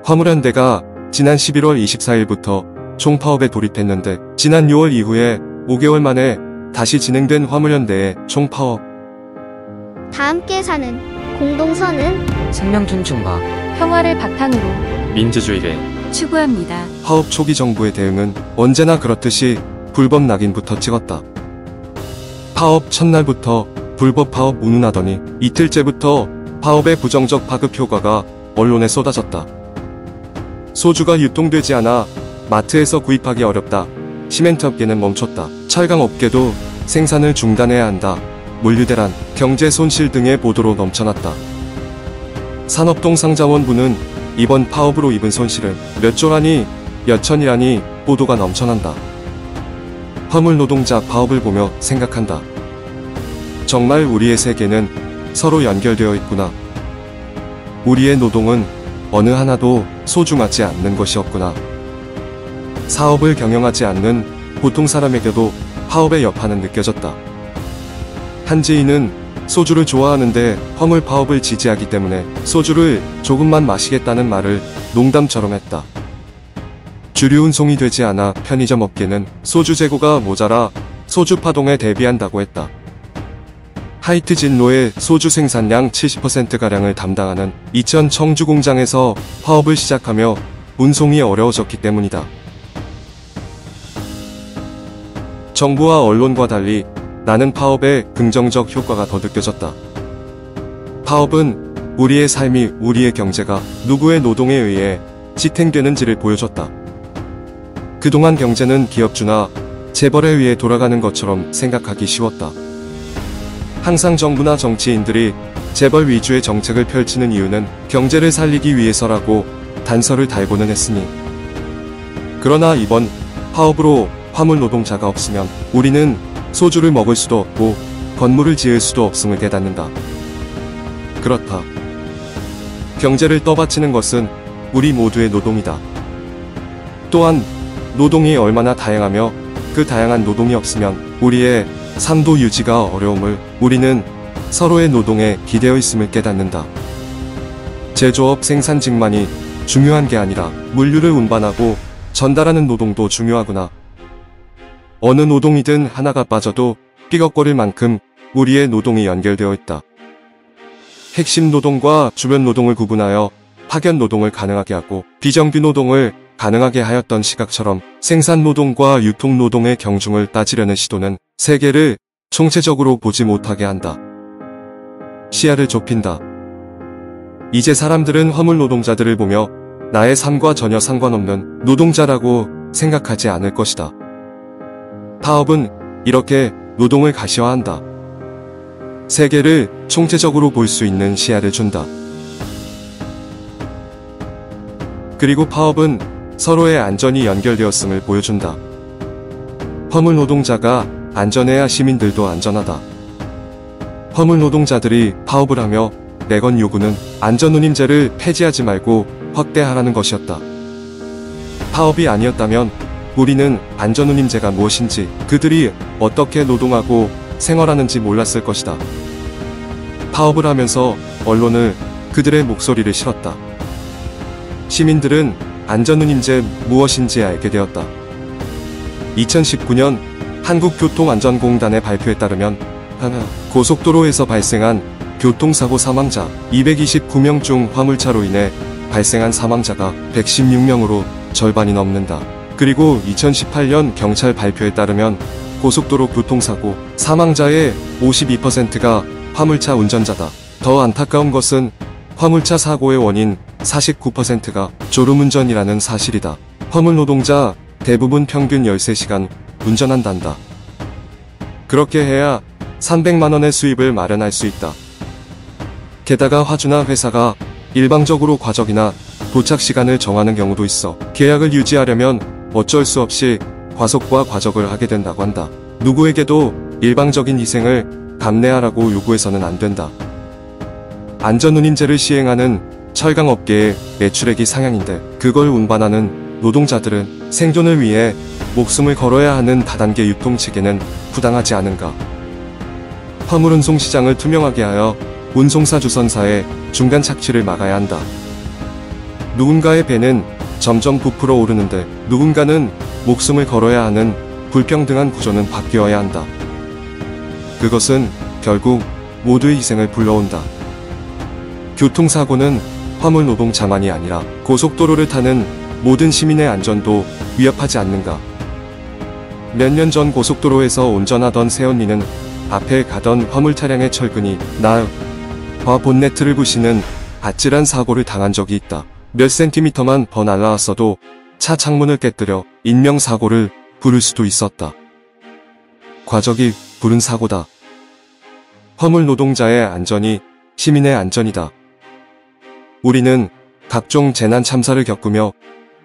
화물연대가 지난 11월 24일부터 총파업에 돌입했는데 지난 6월 이후에 5개월 만에 다시 진행된 화물연대의 총파업. 다 함께 사는 공동선은 생명 존중과 평화를 바탕으로 민주주의를 추구합니다. 파업 초기 정부의 대응은 언제나 그렇듯이 불법 낙인부터 찍었다. 파업 첫날부터 불법 파업 운운하더니 이틀째부터 파업의 부정적 파급 효과가 언론에 쏟아졌다. 소주가 유통되지 않아 마트에서 구입하기 어렵다. 시멘트 업계는 멈췄다. 철강 업계도 생산을 중단해야 한다. 물류대란, 경제 손실 등의 보도로 넘쳐났다. 산업동상자원부는 이번 파업으로 입은 손실은 몇 조라니 몇 천이라니 보도가 넘쳐난다. 화물 노동자 파업을 보며 생각한다. 정말 우리의 세계는 서로 연결되어 있구나. 우리의 노동은 어느 하나도 소중하지 않는 것이 없구나. 사업을 경영하지 않는 보통 사람에게도 파업의 여파는 느껴졌다. 한지인은 소주를 좋아하는데 화물 파업을 지지하기 때문에 소주를 조금만 마시겠다는 말을 농담처럼 했다. 주류 운송이 되지 않아 편의점 업계는 소주 재고가 모자라 소주 파동에 대비한다고 했다. 하이트 진로의 소주 생산량 70%가량을 담당하는 이천 청주 공장에서 파업을 시작하며 운송이 어려워졌기 때문이다. 정부와 언론과 달리 나는 파업의 긍정적 효과가 더 느껴졌다. 파업은 우리의 삶이, 우리의 경제가 누구의 노동에 의해 지탱되는지를 보여줬다. 그동안 경제는 기업주나 재벌에 의해 돌아가는 것처럼 생각하기 쉬웠다. 항상 정부나 정치인들이 재벌 위주의 정책을 펼치는 이유는 경제를 살리기 위해서라고 단서를 달고는 했으니. 그러나 이번 파업으로 화물 노동자가 없으면 우리는 소주를 먹을 수도 없고 건물을 지을 수도 없음을 깨닫는다. 그렇다. 경제를 떠받치는 것은 우리 모두의 노동이다. 또한 노동이 얼마나 다양하며 그 다양한 노동이 없으면 우리의 삶도 유지가 어려움을 우리는 서로의 노동에 기대어 있음을 깨닫는다. 제조업 생산직만이 중요한 게 아니라 물류를 운반하고 전달하는 노동도 중요하구나. 어느 노동이든 하나가 빠져도 삐걱거릴 만큼 우리의 노동이 연결되어 있다. 핵심 노동과 주변 노동을 구분하여 파견 노동을 가능하게 하고 비정규 노동을 가능하게 하였던 시각처럼 생산 노동과 유통 노동의 경중을 따지려는 시도는 세계를 총체적으로 보지 못하게 한다. 시야를 좁힌다. 이제 사람들은 화물 노동자들을 보며 나의 삶과 전혀 상관없는 노동자라고 생각하지 않을 것이다. 파업은 이렇게 노동을 가시화한다. 세계를 총체적으로 볼 수 있는 시야를 준다. 그리고 파업은 서로의 안전이 연결되었음을 보여준다. 화물 노동자가 안전해야 시민들도 안전하다. 화물 노동자들이 파업을 하며 내건 요구는 안전운임제를 폐지하지 말고 확대하라는 것이었다. 파업이 아니었다면 우리는 안전운임제가 무엇인지, 그들이 어떻게 노동하고 생활하는지 몰랐을 것이다. 파업을 하면서 언론은 그들의 목소리를 실었다. 시민들은 안전운임제 무엇인지 알게 되었다. 2019년 한국교통안전공단의 발표에 따르면 고속도로에서 발생한 교통사고 사망자 229명 중 화물차로 인해 발생한 사망자가 116명으로 절반이 넘는다. 그리고 2018년 경찰 발표에 따르면 고속도로 교통사고 사망자의 52%가 화물차 운전자다. 더 안타까운 것은 화물차 사고의 원인 49%가 졸음운전이라는 사실이다. 화물 노동자 대부분 평균 13시간 운전한단다. 그렇게 해야 300만원의 수입을 마련할 수 있다. 게다가 화주나 회사가 일방적으로 과적이나 도착 시간을 정하는 경우도 있어 계약을 유지하려면 어쩔 수 없이 과속과 과적을 하게 된다고 한다. 누구에게도 일방적인 희생을 감내하라고 요구해서는 안 된다. 안전운임제를 시행하는 철강업계의 매출액이 상향인데 그걸 운반하는 노동자들은 생존을 위해 목숨을 걸어야 하는 다단계 유통 체계는 부당하지 않은가. 화물 운송 시장을 투명하게 하여 운송사 주선사의 중간 착취를 막아야 한다. 누군가의 배는 점점 부풀어 오르는데 누군가는 목숨을 걸어야 하는 불평등한 구조는 바뀌어야 한다. 그것은 결국 모두의 희생을 불러온다. 교통사고는 화물 노동자만이 아니라 고속도로를 타는 모든 시민의 안전도 위협하지 않는가. 몇 년 전 고속도로에서 운전하던 새언니는 앞에 가던 화물 차량의 철근이 나와 본네트를 부시는 아찔한 사고를 당한 적이 있다. 몇 센티미터만 더 날아왔어도 차 창문을 깨뜨려 인명사고를 부를 수도 있었다. 과적이 부른 사고다. 화물 노동자의 안전이 시민의 안전이다. 우리는 각종 재난 참사를 겪으며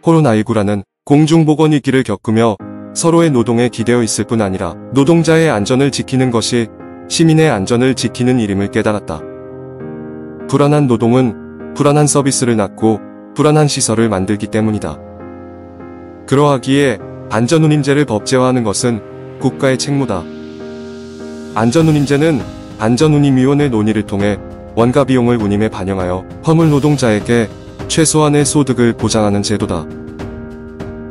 코로나19라는 공중보건위기를 겪으며 서로의 노동에 기대어 있을 뿐 아니라 노동자의 안전을 지키는 것이 시민의 안전을 지키는 일임을 깨달았다. 불안한 노동은 불안한 서비스를 낳고 불안한 시설을 만들기 때문이다. 그러하기에 안전운임제를 법제화하는 것은 국가의 책무다. 안전운임제는 안전운임위원회 논의를 통해 원가 비용을 운임에 반영하여 화물 노동자에게 최소한의 소득을 보장하는 제도다.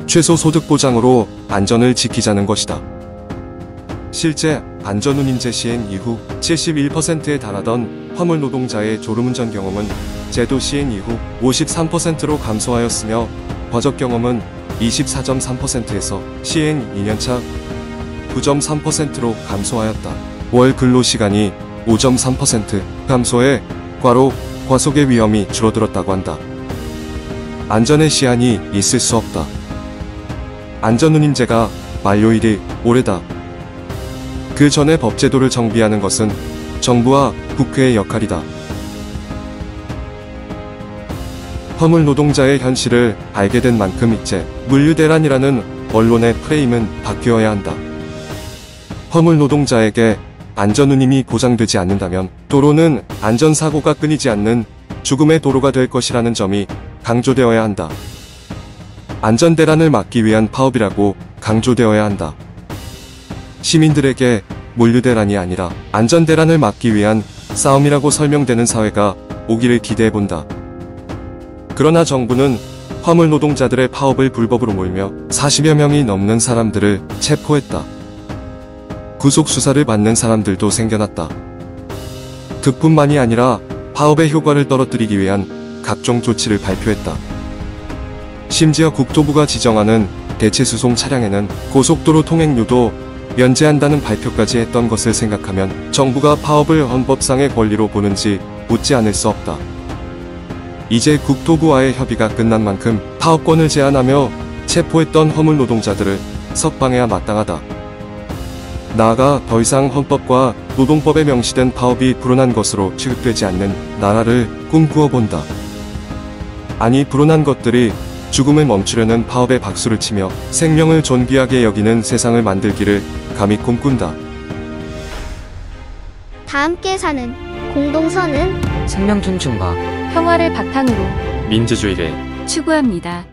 최소 소득 보장으로 안전을 지키자는 것이다. 실제 안전운임제 시행 이후 71%에 달하던 화물 노동자의 졸음운전 경험은 제도 시행 이후 53%로 감소하였으며 과적 경험은 24.3%에서 시행 2년차 9.3%로 감소하였다. 월 근로시간이 5.3% 감소해 과로, 과속의 위험이 줄어들었다고 한다. 안전의 시한이 있을 수 없다. 안전운임제가 만료일이 올해다. 그 전에 법제도를 정비하는 것은 정부와 국회의 역할이다. 화물 노동자의 현실을 알게 된 만큼 이제 물류대란이라는 언론의 프레임은 바뀌어야 한다. 화물 노동자에게 안전운임이 보장되지 않는다면 도로는 안전사고가 끊이지 않는 죽음의 도로가 될 것이라는 점이 강조되어야 한다. 안전대란을 막기 위한 파업이라고 강조되어야 한다. 시민들에게 물류대란이 아니라 안전대란을 막기 위한 싸움이라고 설명되는 사회가 오기를 기대해본다. 그러나 정부는 화물 노동자들의 파업을 불법으로 몰며 40여 명이 넘는 사람들을 체포했다. 구속수사를 받는 사람들도 생겨났다. 그뿐만이 아니라 파업의 효과를 떨어뜨리기 위한 각종 조치를 발표했다. 심지어 국토부가 지정하는 대체수송 차량에는 고속도로 통행료도 면제한다는 발표까지 했던 것을 생각하면 정부가 파업을 헌법상의 권리로 보는지 묻지 않을 수 없다. 이제 국토부와의 협의가 끝난 만큼 파업권을 제한하며 체포했던 화물 노동자들을 석방해야 마땅하다. 나아가 더 이상 헌법과 노동법에 명시된 파업이 불온한 것으로 취급되지 않는 나라를 꿈꾸어 본다. 아니, 불온한 것들이 죽음을 멈추려는 파업에 박수를 치며 생명을 존귀하게 여기는 세상을 만들기를 감히 꿈꾼다. 다 함께 사는 공동선은 생명 존중과 평화를 바탕으로 민주주의를 추구합니다.